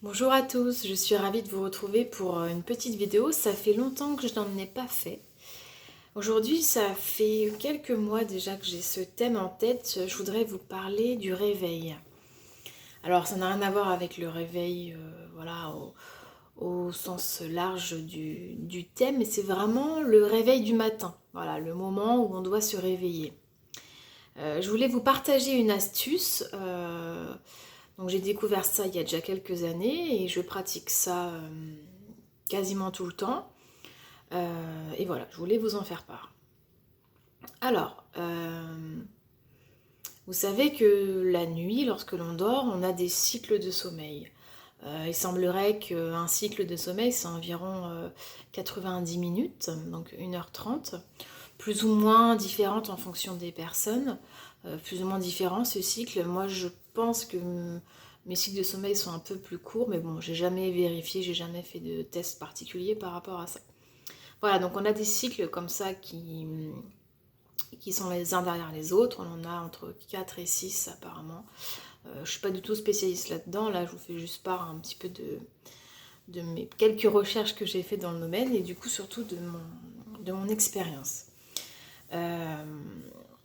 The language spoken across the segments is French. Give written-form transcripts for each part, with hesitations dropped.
Bonjour à tous, je suis ravie de vous retrouver pour une petite vidéo. Ça fait longtemps que je n'en ai pas fait. Aujourd'hui, ça fait quelques mois déjà que j'ai ce thème en tête. Je voudrais vous parler du réveil. Alors, ça n'a rien à voir avec le réveil, voilà, au sens large du thème, mais c'est vraiment le réveil du matin. Voilà, le moment où on doit se réveiller. Je voulais vous partager une astuce. Donc j'ai découvert ça il y a déjà quelques années et je pratique ça quasiment tout le temps. Et voilà, je voulais vous en faire part. Alors, vous savez que la nuit, lorsque l'on dort, on a des cycles de sommeil. Il semblerait qu'un cycle de sommeil, c'est environ 90 minutes, donc 1h30, plus ou moins différentes en fonction des personnes, plus ou moins différents ce cycle. Moi, je pense que mes cycles de sommeil sont un peu plus courts, mais bon, j'ai jamais vérifié, j'ai jamais fait de test particulier par rapport à ça. Voilà, donc on a des cycles comme ça qui sont les uns derrière les autres. On en a entre 4 et 6 apparemment. Je ne suis pas du tout spécialiste là-dedans. Là, je vous fais juste part un petit peu de mes quelques recherches que j'ai fait dans le domaine et du coup surtout de mon expérience.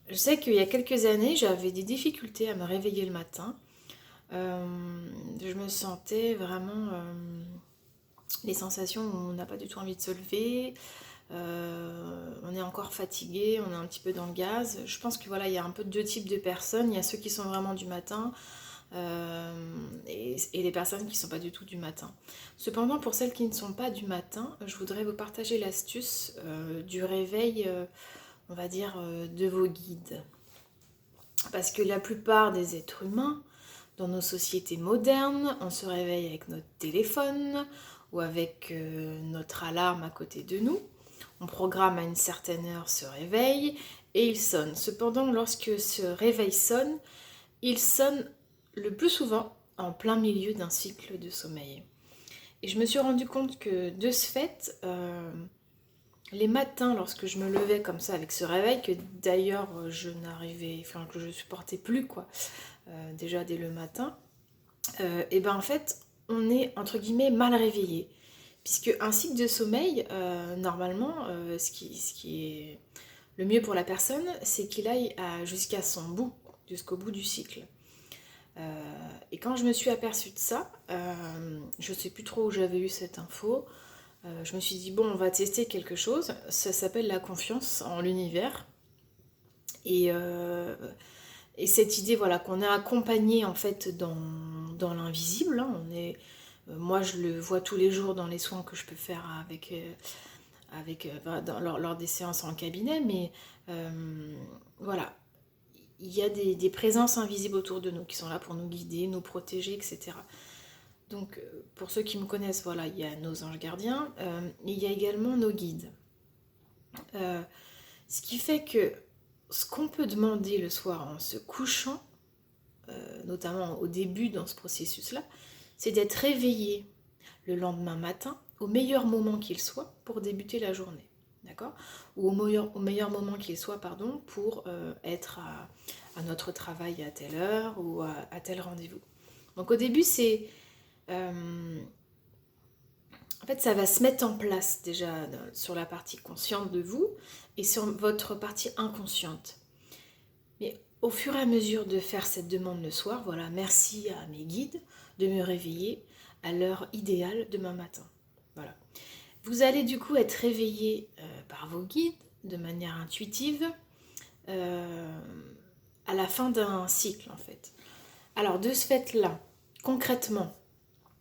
Je sais qu'il y a quelques années, j'avais des difficultés à me réveiller le matin. Je me sentais vraiment les sensations où on n'a pas du tout envie de se lever. On est encore fatigué, on est un petit peu dans le gaz. Je pense que voilà, il y a un peu deux types de personnes. Il y a ceux qui sont vraiment du matin et les personnes qui ne sont pas du tout du matin. Cependant, pour celles qui ne sont pas du matin, je voudrais vous partager l'astuce du réveil, on va dire, de vos guides. Parce que la plupart des êtres humains, dans nos sociétés modernes, on se réveille avec notre téléphone ou avec notre alarme à côté de nous. On programme à une certaine heure ce réveil et il sonne. Cependant, lorsque ce réveil sonne, il sonne le plus souvent en plein milieu d'un cycle de sommeil. Et je me suis rendu compte que de ce fait, les matins, lorsque je me levais comme ça avec ce réveil, que d'ailleurs je n'arrivais, enfin que je supportais plus quoi, déjà dès le matin, et ben en fait on est entre guillemets mal réveillé. Puisque un cycle de sommeil, normalement, ce qui est le mieux pour la personne, c'est qu'il aille jusqu'à son bout, jusqu'au bout du cycle. Et quand je me suis aperçue de ça, je ne sais plus trop où j'avais eu cette info, je me suis dit, bon, on va tester quelque chose, ça s'appelle la confiance en l'univers. Et, euh, et cette idée, voilà, qu'on est accompagné en fait dans l'invisible, hein, moi je le vois tous les jours dans les soins que je peux faire lors des séances en cabinet, mais voilà, il y a des présences invisibles autour de nous qui sont là pour nous guider, nous protéger, etc. Donc pour ceux qui me connaissent, voilà, il y a nos anges gardiens, il y a également nos guides. Euh, Ce qui fait que ce qu'on peut demander le soir en se couchant, notamment au début dans ce processus-là, c'est d'être réveillé le lendemain matin au meilleur moment qu'il soit pour débuter la journée. D'accord. Ou au meilleur moment qu'il soit, pardon, pour être à notre travail à telle heure ou à tel rendez-vous. Donc au début, c'est... en fait, ça va se mettre en place déjà sur la partie consciente de vous et sur votre partie inconsciente. Mais au fur et à mesure de faire cette demande le soir, voilà, merci à mes guides de me réveiller à l'heure idéale demain matin. Voilà. Vous allez du coup être réveillé par vos guides de manière intuitive euh, à la fin d'un cycle en fait. Alors de ce fait-là, concrètement,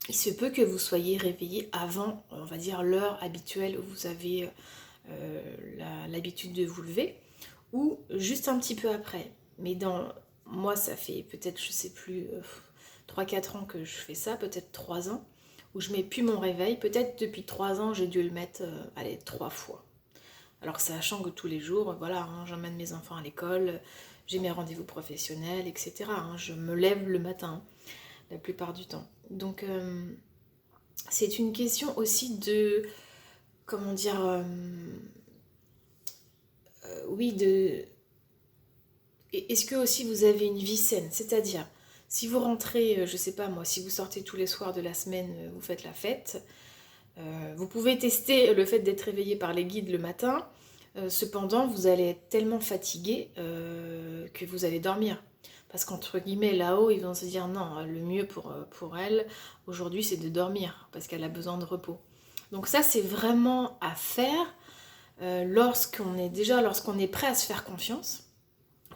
il se peut que vous soyez réveillé avant, on va dire, l'heure habituelle où vous avez l'habitude de vous lever, ou juste un petit peu après. Mais moi, ça fait peut-être, je sais plus, 3-4 ans que je fais ça, peut-être 3 ans, où je mets plus mon réveil. Peut-être depuis 3 ans, j'ai dû le mettre, allez, 3 fois. Alors sachant que tous les jours, voilà, hein, j'emmène mes enfants à l'école, j'ai mes rendez-vous professionnels, etc. Hein, je me lève le matin, la plupart du temps. Donc c'est une question aussi de, comment dire, oui, de... Est-ce que aussi vous avez une vie saine? C'est-à-dire, Si vous rentrez, je sais pas moi, si vous sortez tous les soirs de la semaine, vous faites la fête, vous pouvez tester le fait d'être réveillé par les guides le matin. Cependant, vous allez être tellement fatigué que vous allez dormir. Parce qu'entre guillemets, là-haut, ils vont se dire non, le mieux pour elle, aujourd'hui, c'est de dormir, parce qu'elle a besoin de repos. Donc ça, c'est vraiment à faire lorsqu'on est prêt à se faire confiance.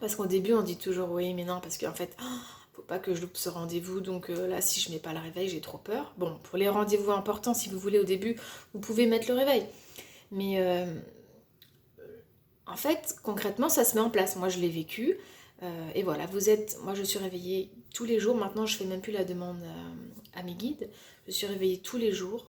Parce qu'au début, on dit toujours oui, mais non, parce qu'en fait, oh, faut pas que je loupe ce rendez-vous. Donc là, si je mets pas le réveil, j'ai trop peur. Bon, pour les rendez-vous importants, si vous voulez, au début, vous pouvez mettre le réveil. Mais en fait, concrètement, ça se met en place. Moi, je l'ai vécu. Et voilà, moi, je suis réveillée tous les jours. Maintenant, je fais même plus la demande à mes guides. Je suis réveillée tous les jours.